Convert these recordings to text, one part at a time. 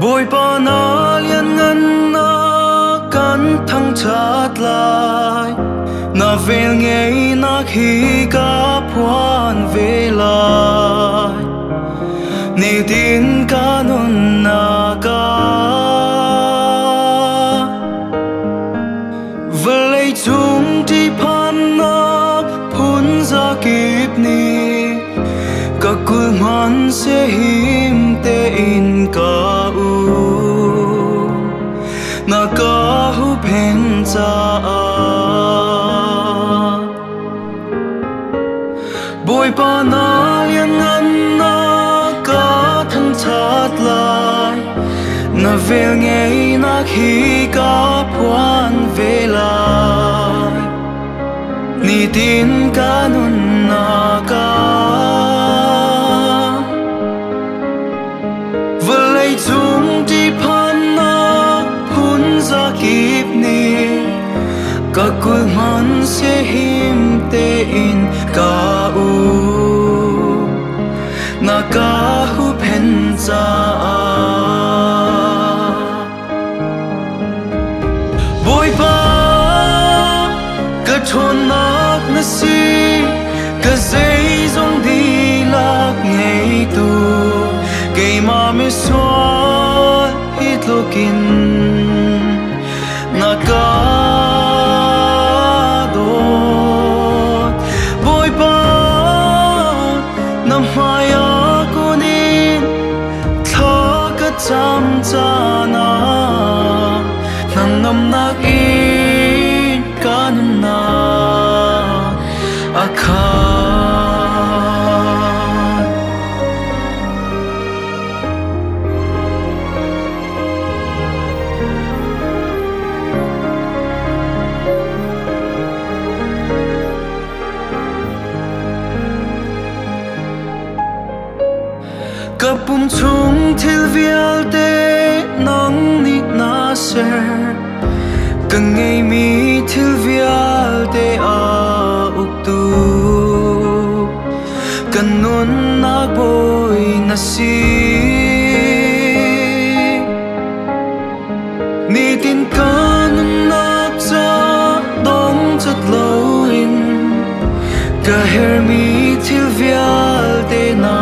bồi ba na liên ngân na cắn thăng chát lại na về nghe na khi cả phuan về lại ni tin cả non na cả về lấy chúng đi pan na phun ra kịp ni cả cuối man sẽ him te in cả u na cả hu pen cha bồi ba na liên ngân na cả thăng chát lại na về nghe na khi cả phuan về lại ni tin cả nun na cả vừa lấy chúng đi pan na phun ra kịp ni cả cuối man sẽ him te in cả u na cả hu pen cha bồi ba cả thôn nát na si cả dây dòng đi lạc ngày tu cây mà mi xoa hít lô kin na cả đốt bồi ba năm mai à cô nín thà cả chăm cha na nằm nằm nát in cả nằm na akha kapum chung thil vial te nang nit na se kang ngay mi thil vial te a uktu kan nun na boy na si ni tin kan nun na cha dong chat lo in ka her mi thil vial te na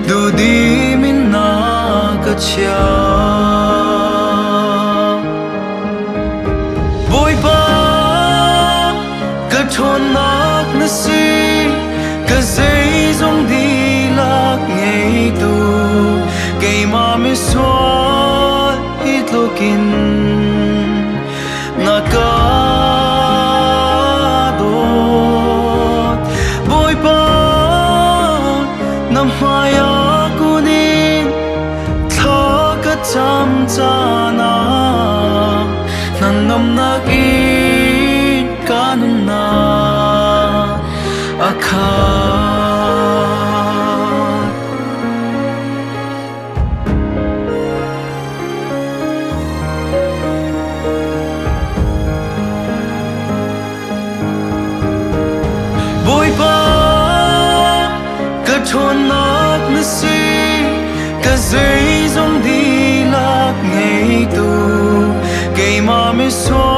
du đi min na ka chia bồi ba ka thôn nát na si ka dây dòng đi lạc ngày tu cây mà mi xoa hít lô kin na ka mai à cô nín thà cả chăm cha na nan nam na in cả nun na akha bồi ba thôn nát na si cả dây dòng đi lạc ngày tu cây mà mi xoa